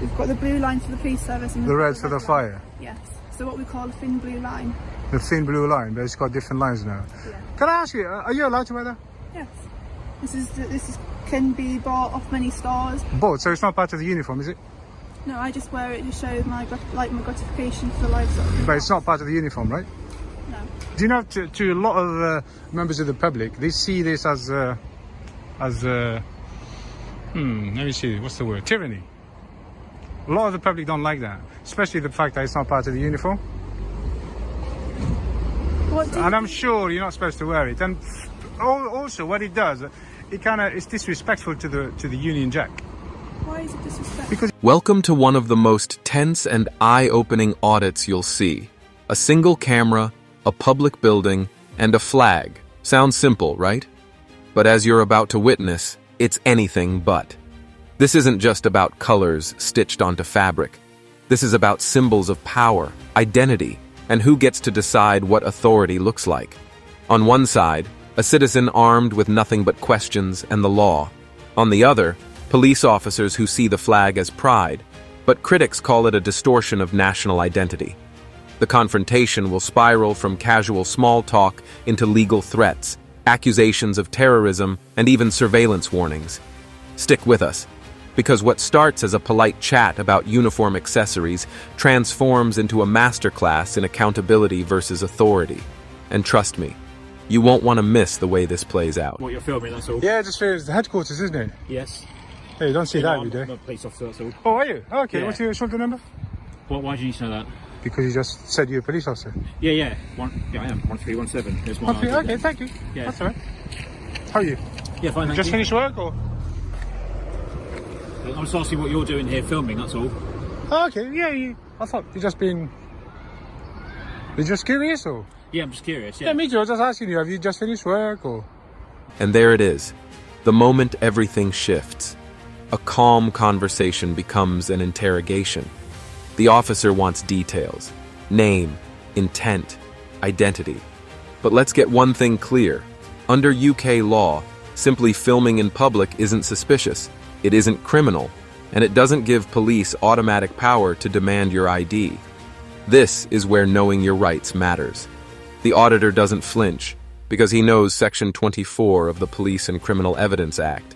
We've got the blue line for the police service and The red for the fire. Yes. So what we call a thin blue line. The thin blue line, but it's got different lines now. Yeah. Can I ask you, are you allowed to wear that? Yes. This can be bought off many stores. Both, so it's not part of the uniform, is it? No, I just wear it to show my gratification for the livestock. But it's not part of the uniform, right? No. Do you know, to a lot of members of the public, they see this as let me see, what's the word? Tyranny. A lot of the public don't like that, especially the fact that it's not part of the uniform. And I'm sure you're not supposed to wear it. And also, what it does, it's disrespectful to the Union Jack. Why is it disrespectful? Welcome to one of the most tense and eye-opening audits you'll see. A single camera, a public building, and a flag. Sounds simple, right? But as you're about to witness, it's anything but. This isn't just about colors stitched onto fabric. This is about symbols of power, identity, and who gets to decide what authority looks like. On one side, a citizen armed with nothing but questions and the law. On the other, police officers who see the flag as pride, but critics call it a distortion of national identity. The confrontation will spiral from casual small talk into legal threats, accusations of terrorism, and even surveillance warnings. Stick with us, because what starts as a polite chat about uniform accessories transforms into a masterclass in accountability versus authority. And trust me, you won't want to miss the way this plays out. What you're filming, that's all? Yeah, just feels the headquarters, isn't it? Yes. Hey, you don't see that every day. I'm a police officer, that's all. Oh, are you? Okay, Yeah. What's your shoulder number? Why do you need to know that? Because you just said you're a police officer. Yeah. I am. 1317. That's my ID. Okay, thank you. Yeah. That's all right. How are you? Yeah, fine, thank Just you. finished work, or? I'm just asking what you're doing here filming, that's all. Oh, okay, yeah. I thought you're just curious, or? Yeah, I'm just curious, Yeah, me too. I was just asking you, have you just finished work, or? And there it is. The moment everything shifts. A calm conversation becomes an interrogation. The officer wants details. Name, intent, identity. But let's get one thing clear. Under UK law, simply filming in public isn't suspicious. It isn't criminal. And it doesn't give police automatic power to demand your ID. This is where knowing your rights matters. The auditor doesn't flinch, because he knows Section 24 of the Police and Criminal Evidence Act.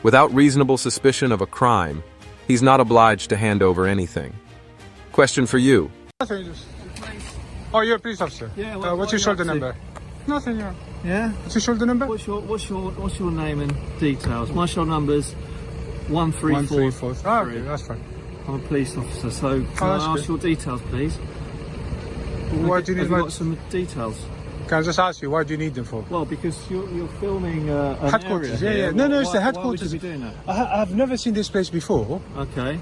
Without reasonable suspicion of a crime, he's not obliged to hand over anything. Question for you. Nothing, Oh, you're a police officer? Yeah, what's your shoulder number? Nothing, yeah. Yeah? What's your shoulder number? What's your name and details? My shoulder number's 1343. Oh, okay, that's fine. I'm a police officer, so can I ask your details, please? Why do you need Have you got some details? Can I just ask you, why do you need them for? Well, because you're filming an Headquarters, area here. No, it's the Why headquarters. would you be doing that? I've never seen this place before. Okay.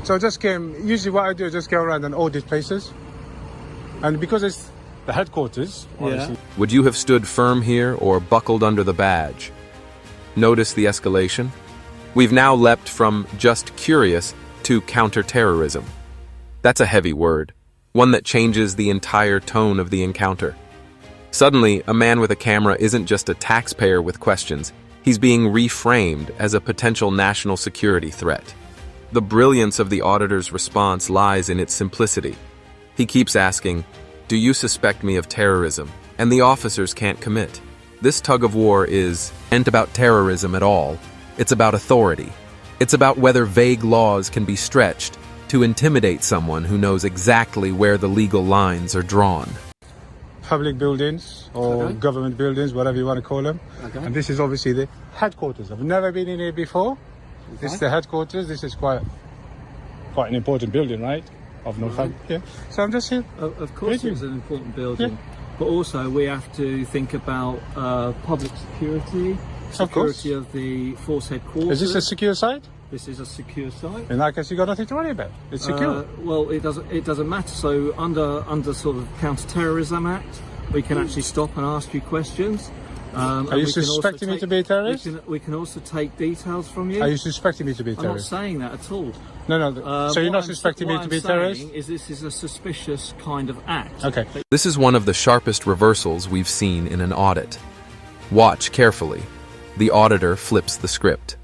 So I just came, usually what I do is just go around and audit places. And because it's the headquarters, honestly, Would you have stood firm here or buckled under the badge? Notice the escalation? We've now leapt from just curious to counter-terrorism. That's a heavy word, one that changes the entire tone of the encounter. Suddenly, a man with a camera isn't just a taxpayer with questions. He's being reframed as a potential national security threat. The brilliance of the auditor's response lies in its simplicity. He keeps asking, "Do you suspect me of terrorism?" And the officers can't commit. This tug of war isn't about terrorism at all. It's about authority. It's about whether vague laws can be stretched to intimidate someone who knows exactly where the legal lines are drawn. public buildings or government buildings, whatever you want to call them. Okay. And this is obviously the headquarters. I've never been in here before. Okay. This is the headquarters. This is quite an important building, right? Of Northampton. Yeah. So I'm just here. Of course, it's an important building, but also we have to think about public security, security of the force headquarters. Is this a secure site? This is a secure site. In that case, you got nothing to worry about. It's secure. Well, it doesn't matter. So under sort of Counter-Terrorism Act, we can actually stop and ask you questions. Are you suspecting me to be a terrorist? We can also take details from you. Are you suspecting me to be a I'm not terrorist? saying that at all. No. So you're not suspecting me to be a terrorist? What I'm saying is this is a suspicious kind of act. Okay. This is one of the sharpest reversals we've seen in an audit. Watch carefully. The auditor flips the script.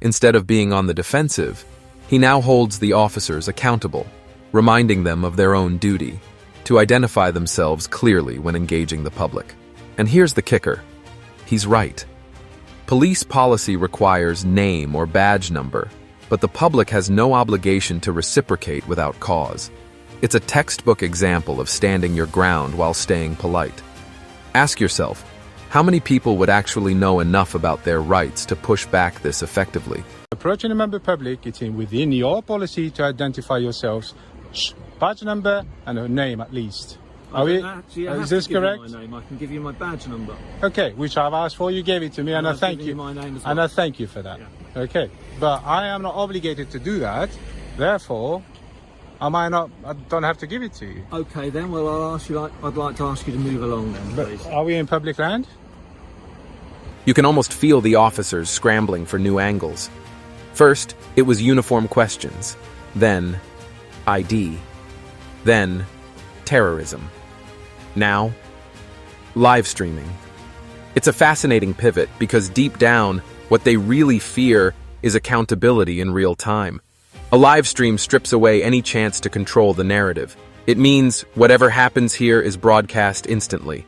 Instead of being on the defensive, He now holds the officers accountable, reminding them of their own duty to identify themselves clearly when engaging the public. And here's the kicker. He's right. Police policy requires name or badge number, but the public has no obligation to reciprocate without cause. It's a textbook example of standing your ground while staying polite. Ask yourself, how many people would actually know enough about their rights to push back this effectively? Approaching a member public, it's within your policy to identify yourselves, badge number and a name at least. Is this correct? My name. I can give you my badge number. Okay, which I've asked for, you gave it to me, and I thank you. My name as well. And I thank you for that. Yeah. Okay, but I am not obligated to do that. Therefore, I don't have to give it to you. Okay, then. Well, I'd like to ask you to move along then, But please. are we in public land? You can almost feel the officers scrambling for new angles. First, it was uniform questions. Then, ID. Then, terrorism. Now, live streaming. It's a fascinating pivot because deep down, what they really fear is accountability in real time. A live stream strips away any chance to control the narrative. It means whatever happens here is broadcast instantly.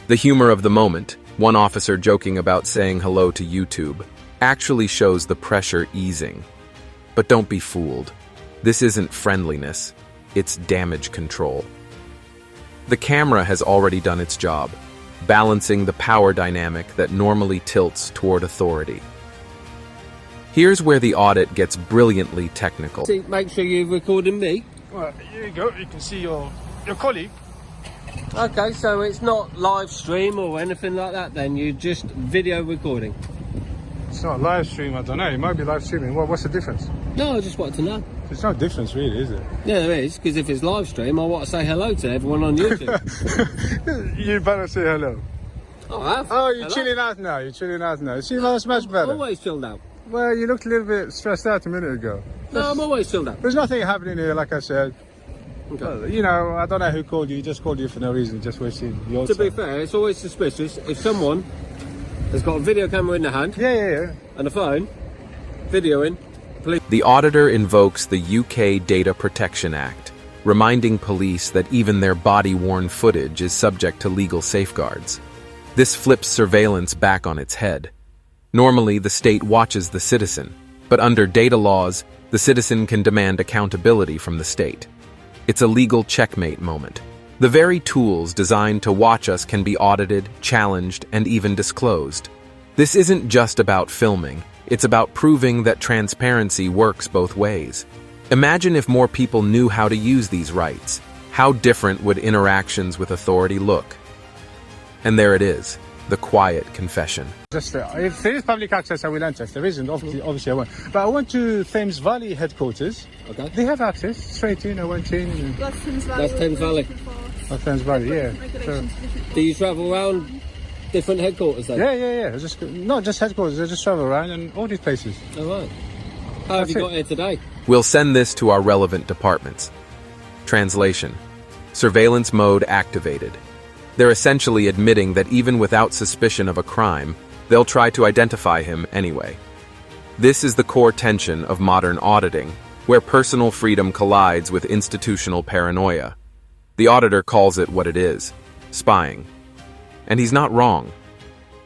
The humor of the moment, one officer joking about saying hello to YouTube, actually shows the pressure easing. But don't be fooled. This isn't friendliness, it's damage control. The camera has already done its job, balancing the power dynamic that normally tilts toward authority. Here's where the audit gets brilliantly technical. Make sure you're recording me. Well, here you go. You can see your colleague. Okay, so it's not live stream or anything like that then, you're just video recording. It's not live stream, I don't know. It might be live streaming. What's the difference? No, I just wanted to know. There's no difference really, is it? Yeah, there is, because if it's live stream, I want to say hello to everyone on YouTube. You better say hello. I have. Oh, you're Hello? chilling out now. You're chilling out now. See, that's much better. Always chilled out. Well, you looked a little bit stressed out a minute ago. No, I'm always chilled out. There's nothing happening here, like I said. Okay. Well, you know, I don't know who called you. He just called you for no reason, just wasting your To time. be fair, it's always suspicious if someone has got a video camera in their hand Yeah. and a phone, videoing, police. The auditor invokes the UK Data Protection Act, reminding police that even their body-worn footage is subject to legal safeguards. This flips surveillance back on its head. Normally, the state watches the citizen, but under data laws, the citizen can demand accountability from the state. It's a legal checkmate moment. The very tools designed to watch us can be audited, challenged, and even disclosed. This isn't just about filming, it's about proving that transparency works both ways. Imagine if more people knew how to use these rights. How different would interactions with authority look? And there it is, the quiet confession. Just if there is public access, I will enter. If there isn't, obviously I won't. But I went to Thames Valley headquarters. Okay. They have access straight in. I went in. And, That's Thames Valley. That's Thames Valley. Thames Valley, yeah. Regulations for different Do you travel around different headquarters then? Yeah. Not just headquarters. I just travel around and all these places. All right. How have you got here today? We'll send this to our relevant departments. Translation. Surveillance mode activated. They're essentially admitting that even without suspicion of a crime, they'll try to identify him anyway. This is the core tension of modern auditing, where personal freedom collides with institutional paranoia. The auditor calls it what it is, spying. And he's not wrong.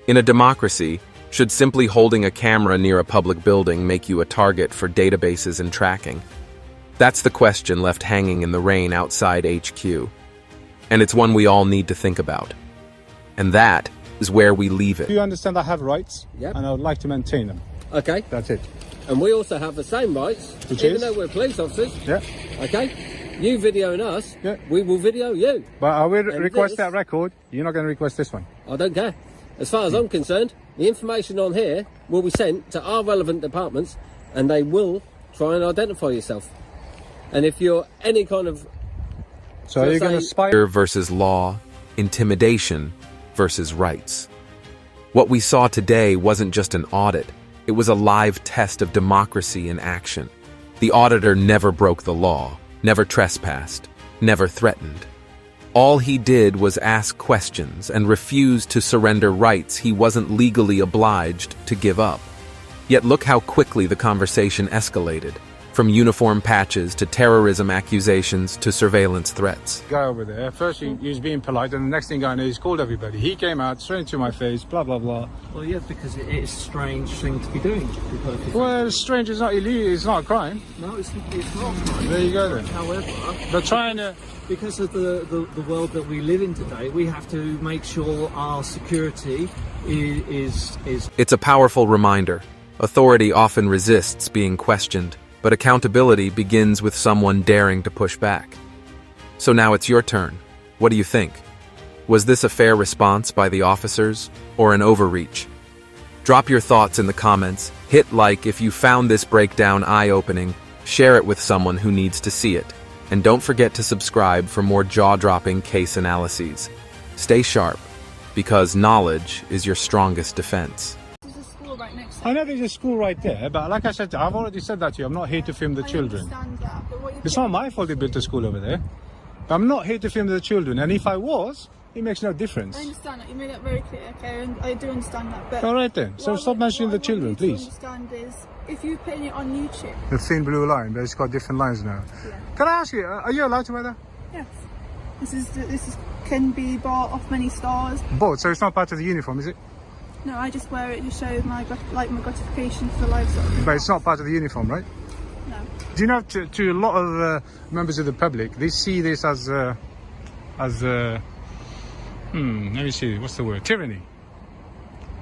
In a democracy, should simply holding a camera near a public building make you a target for databases and tracking? That's the question left hanging in the rain outside HQ. And it's one we all need to think about. And that is where we leave Do it. you understand I have rights? Yep. And I would like to maintain them. Okay. That's it. And we also have the same rights, Which even is? though we're police officers. Yeah. Okay? You videoing us, Yeah. we will video you. But I will And request this- that record. You're not going to request this one. I don't care. As far as I'm concerned, the information on here will be sent to our relevant departments and they will try and identify yourself. And if you're any kind of... So are you going to spy? Versus law, intimidation versus rights. What we saw today wasn't just an audit, it was a live test of democracy in action. The auditor never broke the law, never trespassed, never threatened. All he did was ask questions and refuse to surrender rights he wasn't legally obliged to give up. Yet look how quickly the conversation escalated. from uniform patches to terrorism accusations to surveillance threats. Guy over there, first he was being polite, and the next thing I know, he's called everybody. He came out straight into my face, blah blah blah. Well, yeah, because it is a strange thing to be doing. Well, it's strange. It's not illegal. It's not a crime. No, it's not a crime. There you go then. However, They're trying to. Because of the world that we live in today, we have to make sure our security is. It's a powerful reminder. Authority often resists being questioned, but accountability begins with someone daring to push back. So now it's your turn. What do you think? Was this a fair response by the officers, or an overreach? Drop your thoughts in the comments, hit like if you found this breakdown eye-opening, share it with someone who needs to see it, and don't forget to subscribe for more jaw-dropping case analyses. Stay sharp, because knowledge is your strongest defense. There's a school right next to I know there's a school right there, but like I said, I've already said that to you. I'm not here to film the children. I understand that, but what It's not my fault they built a school over there. I'm not here to film the children, and if I was, it makes no difference. I understand that. You made that very clear, okay? And I do understand that. But All right then. So stop mentioning the children, What I please. want you to understand is, if you're putting it on YouTube, The thin blue line, but it's got different lines now. yeah. Can I ask you, are you allowed to wear that? Yes. This can be bought off many stores. Both, so it's not part of the uniform, is it? No, I just wear it to show my gratification for the lifestyle. But it's not part of the uniform, right? No. Do you know, to a lot of members of the public, they see this as let me see, what's the word? Tyranny.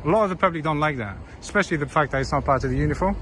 A lot of the public don't like that, especially the fact that it's not part of the uniform.